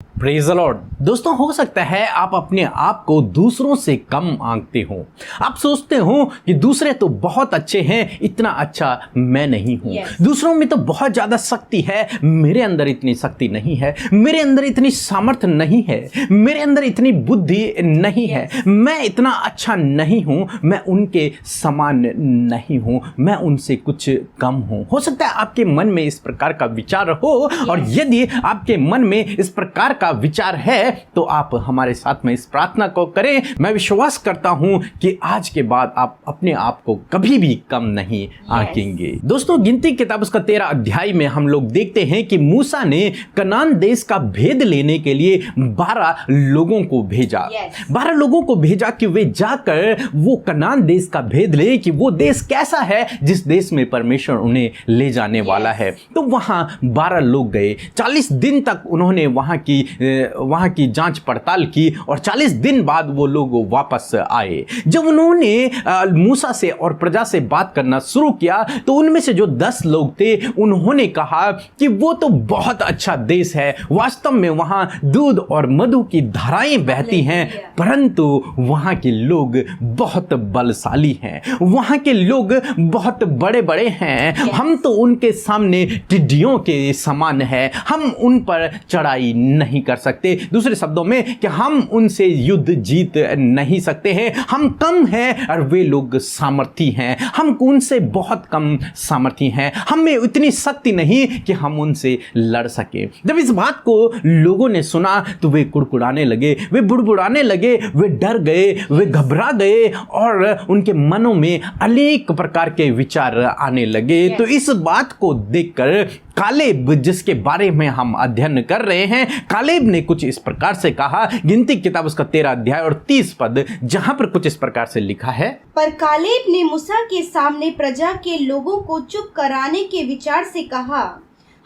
Praise the Lord. दोस्तों, हो सकता है आप अपने आप को दूसरों से कम आंकते हो। आप सोचते हो कि दूसरे तो बहुत अच्छे हैं, इतना अच्छा मैं नहीं हूं। दूसरों में तो बहुत ज्यादा शक्ति है, मेरे अंदर इतनी शक्ति नहीं है, मेरे अंदर इतनी सामर्थ्य नहीं है, मेरे अंदर इतनी बुद्धि नहीं है, मैं इतना अच्छा नहीं हूं, मैं उनके समान नहीं हूं, मैं उनसे कुछ कम हूं। हो सकता है आपके मन में इस प्रकार का विचार हो, और यदि आपके मन में इस प्रकार का विचार है तो आप हमारे साथ में इस प्रार्थना को करें। मैं विश्वास करता हूं कि आज के बाद आप अपने आप को कभी भी कम नहीं आंकेंगे। दोस्तों, गिनती किताब उसका 13 अध्याय में हम लोग देखते हैं कि मूसा ने कनान देश का भेद लेने के लिए 12 लोगों को भेजा। 12 लोगों को भेजा कि वे जाकर वो कनान देश का भेद ले कि वो देश कैसा है जिस देश में परमेश्वर उन्हें ले जाने वाला है। तो वहां 12 लोग गए। 40 दिन तक उन्होंने वहां की जांच पड़ताल की और 40 दिन बाद वो लोग वापस आए। जब उन्होंने मूसा से और प्रजा से बात करना शुरू किया तो उनमें से जो 10 लोग थे उन्होंने कहा कि वो तो बहुत अच्छा देश है, वास्तव में वहां दूध और मधु की धाराएं बहती हैं, परंतु वहां के लोग बहुत बलशाली हैं, वहां के लोग बहुत बड़े बड़े हैं, हम तो उनके सामने टिड्डियों के समान है, हम उन पर चढ़ाई नहीं कर सकते। दूसरे शब्दों में कि हम उनसे युद्ध जीत नहीं सकते हैं, हम कम हैं और वे लोग सामर्थी हैं, हम उनसे बहुत कम सामर्थी हैं, हमें इतनी शक्ति नहीं कि हम उनसे लड़ सके। जब इस बात को लोगों ने सुना तो वे कुड़कुड़ाने लगे, वे बुड़बुड़ाने लगे, वे डर गए, वे घबरा गए और उनके मनों में अनेक प्रकार के विचार आने लगे। तो इस बात को देखकर कालेब, जिसके बारे में हम अध्ययन कर रहे हैं, कालेब ने कुछ इस प्रकार से कहा। गिनती किताब उसका 13 अध्याय और 30 पद, जहां पर कुछ इस प्रकार से लिखा है। पर कालेब ने मूसा के सामने प्रजा के लोगों को चुप कराने के विचार से कहा,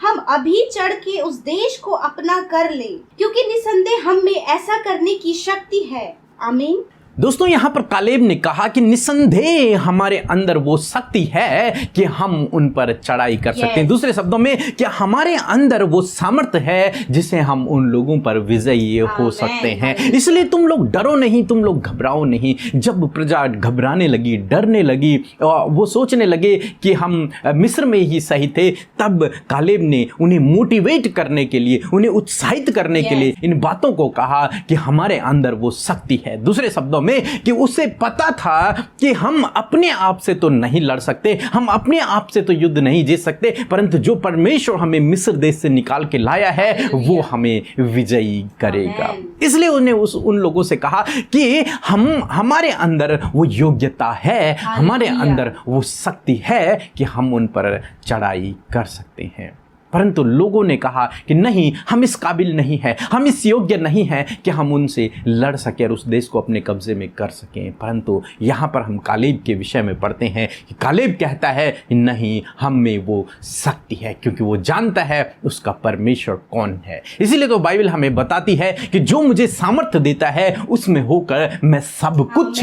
हम अभी चढ़ के उस देश को अपना कर ले, क्योंकि निसंदेह हम में ऐसा करने की शक्ति है। आमीन। दोस्तों, यहां पर कालेब ने कहा कि निसंदेह हमारे अंदर वो शक्ति है कि हम उन पर चढ़ाई कर सकते हैं। दूसरे शब्दों में कि हमारे अंदर वो सामर्थ्य है जिसे हम उन लोगों पर विजयी हो सकते हैं। इसलिए तुम लोग डरो नहीं, तुम लोग घबराओ नहीं। जब प्रजा घबराने लगी, डरने लगी, वो सोचने लगे कि हम मिस्र में ही सही थे, तब कालेब ने उन्हें मोटिवेट करने के लिए, उन्हें उत्साहित करने के लिए इन बातों को कहा कि हमारे अंदर वो शक्ति है। दूसरे शब्दों में कि उसे पता था कि हम अपने आप से तो नहीं लड़ सकते, हम अपने आप से तो युद्ध नहीं जीत सकते, परंतु जो परमेश्वर हमें मिस्र देश से निकाल के लाया है वो हमें विजयी करेगा। इसलिए उन्हें उन लोगों से कहा कि हमारे अंदर वो योग्यता है, हमारे अंदर वो शक्ति है कि हम उन पर चढ़ाई कर सकते हैं। परंतु लोगों ने कहा कि नहीं, हम इस काबिल नहीं है, हम इस योग्य नहीं है कि हम उनसे लड़ सके और उस देश को अपने कब्जे में कर सकें। परंतु यहाँ पर हम कालेब के विषय में पढ़ते हैं कि कालेब कहता है कि नहीं, हम में वो शक्ति है, क्योंकि वो जानता है उसका परमेश्वर कौन है। इसीलिए तो बाइबल हमें बताती है कि जो मुझे सामर्थ्य देता है उसमें होकर मैं सब कुछ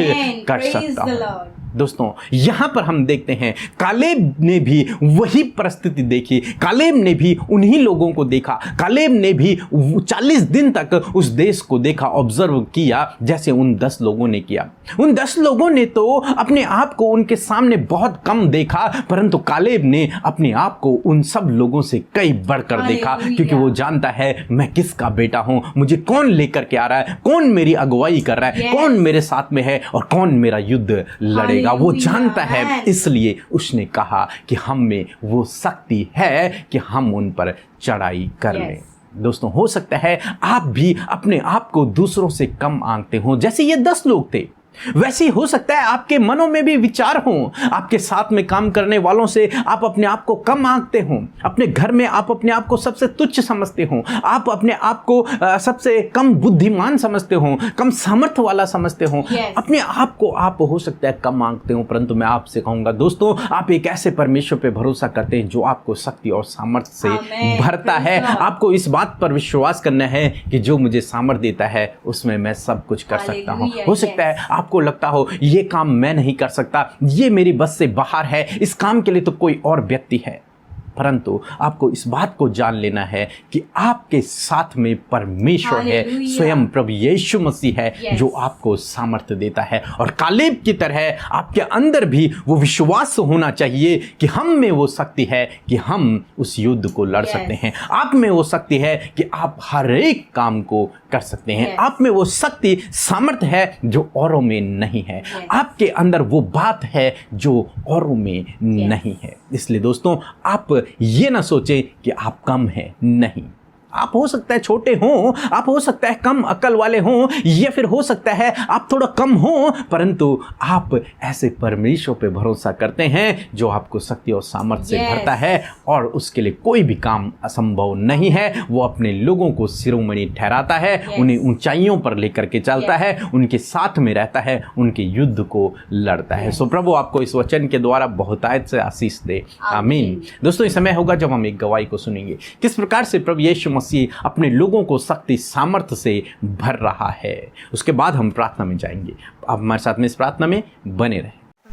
कर सकता हूँ। दोस्तों, यहां पर हम देखते हैं कालेब ने भी वही परिस्थिति देखी, कालेब ने भी उन्हीं लोगों को देखा, कालेब ने भी 40 दिन तक उस देश को देखा, ऑब्जर्व किया, जैसे उन 10 लोगों ने किया। उन 10 लोगों ने तो अपने आप को उनके सामने बहुत कम देखा, परंतु कालेब ने अपने आप को उन सब लोगों से कई बढ़कर देखा, क्योंकि वो जानता है मैं किसका बेटा हूं, मुझे कौन लेकर के आ रहा है, कौन मेरी अगुवाई कर रहा है, कौन मेरे साथ में है और कौन मेरा युद्ध लड़ेगा। वो जानता है, इसलिए उसने कहा कि हम में वो शक्ति है कि हम उन पर चढ़ाई कर लें। दोस्तों, हो सकता है आप भी अपने आप को दूसरों से कम आंकते हो, जैसे ये 10 लोग थे। वैसे ही हो सकता है आपके मनों में भी विचार हो, आपके साथ में काम करने वालों से आप अपने आप को कम आंकते हो, अपने घर में आप अपने आप को सबसे तुच्छ समझते हो, आप अपने आप को सबसे कम बुद्धिमान समझते हो, कम सामर्थ्य वाला समझते हो, अपने आप को आप हो सकता है कम आंकते हो। परंतु मैं आपसे कहूंगा दोस्तों, आप एक ऐसे परमेश्वर पे भरोसा करते हैं जो आपको शक्ति और सामर्थ्य से भरता है। आपको इस बात पर विश्वास करना है कि जो मुझे सामर्थ्य देता है उसमें मैं सब कुछ कर सकता हूँ। हो सकता है आप आपको लगता हो ये काम मैं नहीं कर सकता, ये मेरी बस से बाहर है, इस काम के लिए तो कोई और व्यक्ति है, परंतु आपको इस बात को जान लेना है कि आपके साथ में परमेश्वर है, स्वयं प्रभु यीशु मसीह है जो आपको सामर्थ्य देता है। और कालेब की तरह आपके अंदर भी वो विश्वास होना चाहिए कि हम में वो शक्ति है कि हम उस युद्ध को लड़ सकते हैं। आप में वो शक्ति है कि आप हर एक काम को कर सकते हैं। आप में वो शक्ति सामर्थ्य है जो औरों में नहीं है। आपके अंदर वो बात है जो औरों में नहीं है। इसलिए दोस्तों, आप ये ना सोचें कि आप कम हैं, नहीं। आप हो सकता है छोटे हों, आप हो सकता है कम अक्ल वाले हों, या फिर हो सकता है आप थोड़ा कम हों, परंतु आप ऐसे परमेश्वर पे भरोसा करते हैं जो आपको शक्ति और सामर्थ्य से भरता है और उसके लिए कोई भी काम असंभव नहीं है। वो अपने लोगों को शिरोमणि ठहराता है, उन्हें ऊंचाइयों पर लेकर के चलता है, उनके साथ में रहता है, उनके युद्ध को लड़ता है। सो प्रभु आपको इस वचन के द्वारा बहुतायत से आशीष दे, आमीन। दोस्तों, इस समय होगा जब हम एक गवाही को सुनेंगे, किस प्रकार से प्रभु यीशु मसीह अपने लोगों को शक्ति सामर्थ्य से भर रहा है। उसके बाद हम प्रार्थना में जाएंगे। आप हमारे साथ में इस प्रार्थना में बने रहें।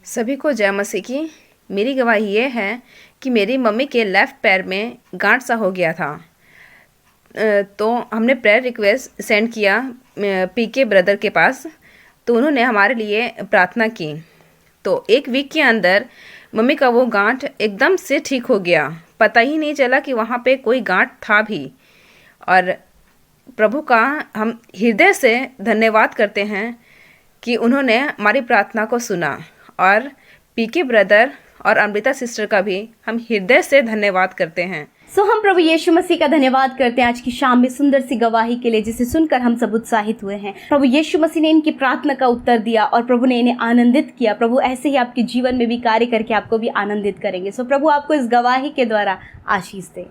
सभी को जय मसीह की। मेरी गवाही ये है कि मेरी मम्मी के लेफ़्ट पैर में गांठ सा हो गया था। तो हमने प्रेयर रिक्वेस्ट सेंड किया पीके ब्रदर के पास, तो उन्होंने हमारे लिए प्रार्थना की। तो एक वीक के अंदर मम्मी का वो गांठ एकदम से ठीक हो गया। पता ही नहीं चला कि वहाँ पे कोई गांठ था भी। और प्रभु का हम हृदय से धन्यवाद करते हैं कि उन्होंने हमारी प्रार्थना को सुना। और पीके ब्रदर और अमृता सिस्टर का भी हम हृदय से धन्यवाद करते हैं। हम प्रभु यीशु मसीह का धन्यवाद करते हैं आज की शाम में सुंदर सी गवाही के लिए, जिसे सुनकर हम सब उत्साहित हुए हैं। प्रभु यीशु मसीह ने इनकी प्रार्थना का उत्तर दिया और प्रभु ने इन्हें आनंदित किया। प्रभु ऐसे ही आपके जीवन में भी कार्य करके आपको भी आनंदित करेंगे। प्रभु आपको इस गवाही के द्वारा आशीष दे।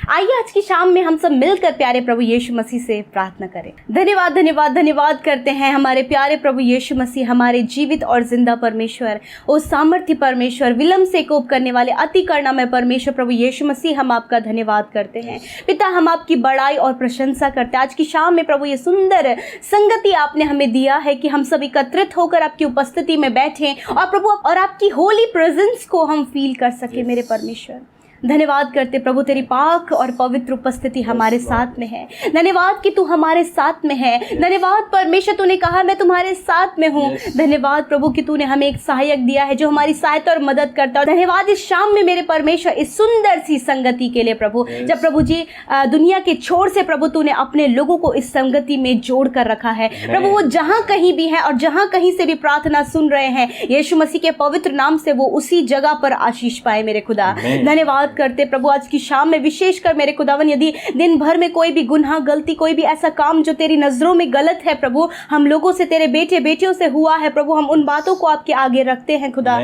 आइए आज की शाम में हम सब मिलकर प्यारे प्रभु यीशु मसीह से प्रार्थना करें। धन्यवाद धन्यवाद धन्यवाद करते हैं हमारे प्यारे प्रभु यीशु मसीह, हमारे जीवित और जिंदा परमेश्वर, ओ सामर्थ्य परमेश्वर, विलंब से कोप करने वाले, अति करुणामय परमेश्वर प्रभु यीशु मसीह, हम आपका धन्यवाद करते हैं। पिता, हम आपकी बड़ाई और प्रशंसा करते हैं। आज की शाम में प्रभु ये सुंदर संगति आपने हमें दिया है कि हम सब एकत्रित होकर आपकी उपस्थिति में बैठे और प्रभु और आपकी होली प्रेजेंस को हम फील कर सके। मेरे परमेश्वर, धन्यवाद करते प्रभु, तेरी पाक और पवित्र उपस्थिति हमारे साथ में है। धन्यवाद कि तू हमारे साथ में है। धन्यवाद परमेश्वर, तूने कहा मैं तुम्हारे साथ में हूँ। धन्यवाद प्रभु कि तूने हमें एक सहायक दिया है जो हमारी सहायता और मदद करता है। धन्यवाद इस शाम में मेरे परमेश्वर इस सुंदर सी संगति के लिए प्रभु, जब प्रभु जी दुनिया के छोर से प्रभु तूने अपने लोगों को इस संगति में जोड़ कर रखा है। प्रभु वो जहाँ कहीं भी है और जहाँ कहीं से भी प्रार्थना सुन रहे हैं, यीशु मसीह के पवित्र नाम से वो उसी जगह पर आशीष पाए। मेरे खुदा, धन्यवाद करते प्रभु आज की शाम में विशेषकर मेरे खुदावन, यदि दिन भर में कोई भी गुनाह, गलती, कोई भी ऐसा काम जो तेरी नजरों में गलत है प्रभु, हम लोगों से, तेरे बेटे बेटियों से हुआ है प्रभु, हम उन बातों को आपके आगे रखते हैं खुदा।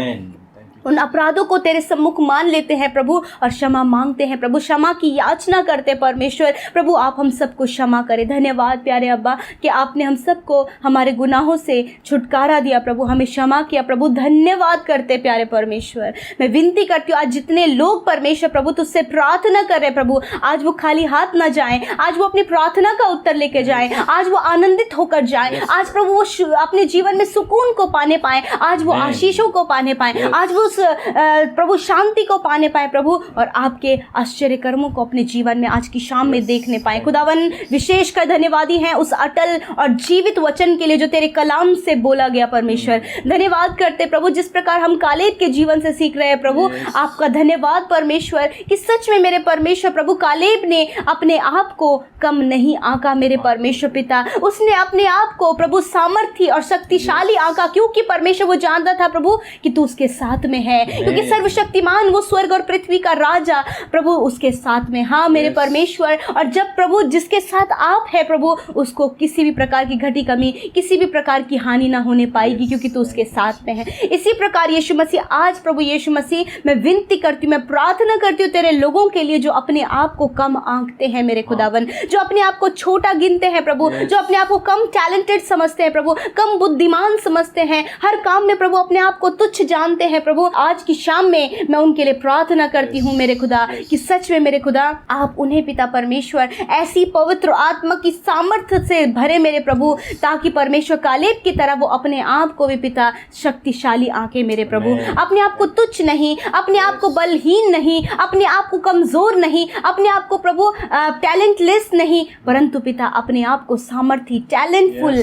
उन अपराधों को तेरे सम्मुख मान लेते हैं प्रभु और क्षमा मांगते हैं प्रभु, क्षमा की याचना करते परमेश्वर। प्रभु आप हम सबको क्षमा करें। धन्यवाद प्यारे अब्बा कि आपने हम सबको हमारे गुनाहों से छुटकारा दिया प्रभु, हमें क्षमा किया प्रभु। धन्यवाद करते प्यारे परमेश्वर। मैं विनती करती हूँ आज जितने लोग परमेश्वर प्रभु तुझसे प्रार्थना कर रहे प्रभु, आज वो खाली हाथ ना जाएं, आज वो अपनी प्रार्थना का उत्तर लेके जाएं, आज वो आनंदित होकर जाएं, आज प्रभु वो अपने जीवन में सुकून को पाने पाए, आज वो आशीषों को पाने पाए, आज वो प्रभु शांति को पाने पाए प्रभु, और आपके आश्चर्य कर्मों को अपने जीवन में आज की शाम में देखने पाए। खुदावन विशेषकर धन्यवादी हैं उस अटल और जीवित वचन के लिए जो तेरे कलाम से बोला गया परमेश्वर। धन्यवाद करते प्रभु जिस प्रकार हम कालेब के जीवन से सीख रहे हैं प्रभु, आपका धन्यवाद परमेश्वर कि सच में मेरे परमेश्वर प्रभु कालेब ने अपने आप को कम नहीं आंका। मेरे परमेश्वर पिता, उसने अपने आप को प्रभु सामर्थ्य और शक्तिशाली आंका, क्योंकि परमेश्वर वो जानता था प्रभु कि तू उसके साथ में है, क्योंकि सर्वशक्तिमान वो स्वर्ग और पृथ्वी का राजा प्रभु उसके साथ में। हाँ मेरे परमेश्वर, और जब प्रभु जिसके साथ आप है प्रभु, उसको किसी भी प्रकार की घटी कमी, किसी भी प्रकार की हानि ना होने पाएगी, क्योंकि तू उसके साथ में है। इसी प्रकार यीशु मसीह, आज प्रभु यीशु मसीह मैं विनती करती हूँ, मैं प्रार्थना करती हूँ तेरे लोगों के लिए जो अपने आप को कम आंकते हैं मेरे खुदावन, जो अपने आप को छोटा गिनते हैं प्रभु, जो अपने आप को कम टैलेंटेड समझते हैं प्रभु, कम बुद्धिमान समझते हैं, हर काम में प्रभु अपने आप को तुच्छ जानते हैं प्रभु। आज की शाम में मैं उनके लिए प्रार्थना करती हूँ मेरे खुदा कि सच में मेरे खुदा आप उन्हें पिता परमेश्वर ऐसी पवित्र आत्मा की सामर्थ्य से भरे मेरे प्रभु, ताकि परमेश्वर कालेब की तरह वो अपने आप को भी पिता शक्तिशाली आंके मेरे प्रभु, अपने आप को तुच्छ नहीं, अपने आप को बलहीन नहीं, अपने आप को कमजोर नहीं, अपने आप को प्रभु टैलेंटलेस नहीं, परंतु पिता अपने आप को सामर्थी टैलेंटफुल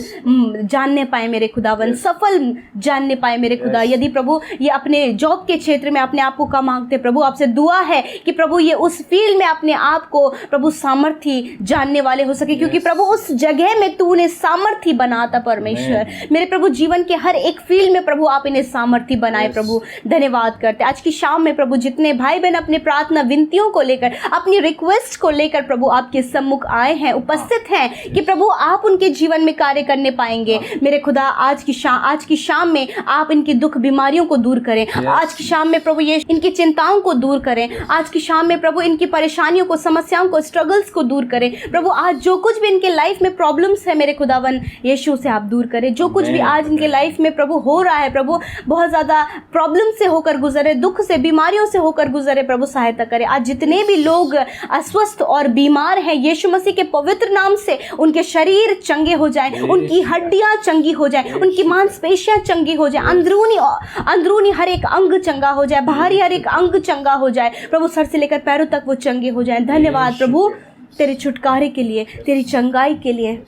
जानने पाए मेरे खुदावन, सफल जानने पाए मेरे खुदा। यदि प्रभु ये अपने जॉब के क्षेत्र में अपने आप को कम आंकते, प्रभु आपसे दुआ है कि प्रभु ये उस फील्ड में अपने आप को प्रभु सामर्थी जानने वाले हो सके, क्योंकि प्रभु उस जगह में तू उन्हें सामर्थी बनाता परमेश्वर। मेरे प्रभु जीवन के हर एक फील्ड में प्रभु आप इन्हें सामर्थी बनाए प्रभु। धन्यवाद करते आज की शाम में प्रभु जितने भाई बहन अपने प्रार्थना विनतियों को लेकर, अपनी रिक्वेस्ट को लेकर प्रभु आपके सम्मुख आए हैं, उपस्थित हैं, कि प्रभु आप उनके जीवन में कार्य करने पाएंगे मेरे खुदा। आज की शाम में आप इनकी दुख बीमारियों को दूर करें, आज की शाम में प्रभु ये इनकी चिंताओं को दूर करें, आज की शाम में प्रभु इनकी परेशानियों को, समस्याओं को, स्ट्रगल्स को दूर करें प्रभु। आज जो कुछ भी इनके लाइफ में प्रॉब्लम्स है मेरे खुदावन यीशु से आप दूर करें। जो कुछ भी आज इनके लाइफ में प्रभु हो रहा है प्रभु, बहुत ज़्यादा प्रॉब्लम से होकर गुजरे, दुख से, बीमारियों से होकर गुजरे प्रभु, सहायता करें। आज जितने भी लोग अस्वस्थ और बीमार हैं यीशु मसीह के पवित्र नाम से उनके शरीर चंगे हो जाएं, उनकी हड्डियां चंगी हो जाएं, उनकी मांसपेशियां चंगी हो जाएं, अंदरूनी हर एक अंग चंगा हो जाए, बाहरी हर एक अंग चंगा हो जाए प्रभु, सर से लेकर पैरों तक वो चंगे हो जाएं। धन्यवाद प्रभु तेरे छुटकारे के लिए, तेरी चंगाई के लिए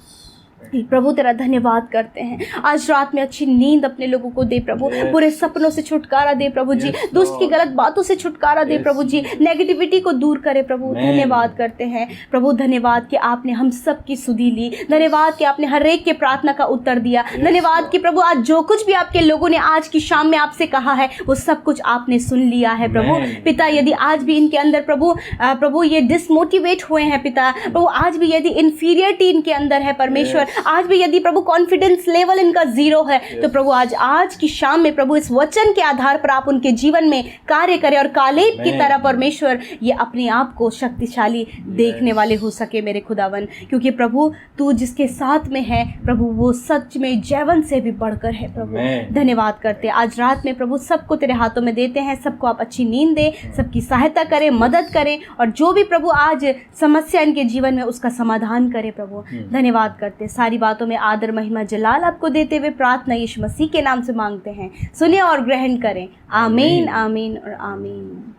प्रभु, तेरा धन्यवाद करते हैं। आज रात में अच्छी नींद अपने लोगों को दे प्रभु, बुरे सपनों से छुटकारा दे प्रभु जी, दुष्ट की गलत बातों से छुटकारा दे प्रभु जी, नेगेटिविटी को दूर करे प्रभु। धन्यवाद करते हैं प्रभु, धन्यवाद कि आपने हम सब की सुधी ली, धन्यवाद कि आपने हर एक के प्रार्थना का उत्तर दिया, धन्यवाद कि प्रभु आज जो कुछ भी आपके लोगों ने आज की शाम में आपसे कहा है वो सब कुछ आपने सुन लिया है प्रभु। पिता यदि आज भी इनके अंदर प्रभु ये डिसमोटिवेट हुए हैं पिता प्रभु, आज भी यदि इन्फीरियरिटी इनके अंदर है परमेश्वर, आज भी यदि प्रभु कॉन्फिडेंस लेवल इनका जीरो है, तो प्रभु आज की शाम में प्रभु इस वचन के आधार पर आप उनके जीवन में कार्य करें और कालेब की तरह परमेश्वर ये अपने आप को शक्तिशाली देखने वाले हो सके मेरे खुदावन, क्योंकि प्रभु तू जिसके साथ में है प्रभु वो सच में जैवन से भी बढ़कर है प्रभु। धन्यवाद करते आज रात में प्रभु सबको तेरे हाथों में देते हैं, सबको आप अच्छी नींद दे, सबकी सहायता करें, मदद करें, और जो भी प्रभु आज समस्या इनके जीवन में उसका समाधान करे प्रभु। धन्यवाद करते सारी बातों में आदर महिमा जलाल आपको देते हुए प्रार्थना यीशु मसीह के नाम से मांगते हैं, सुने और ग्रहण करें। आमीन आमीन और आमीन।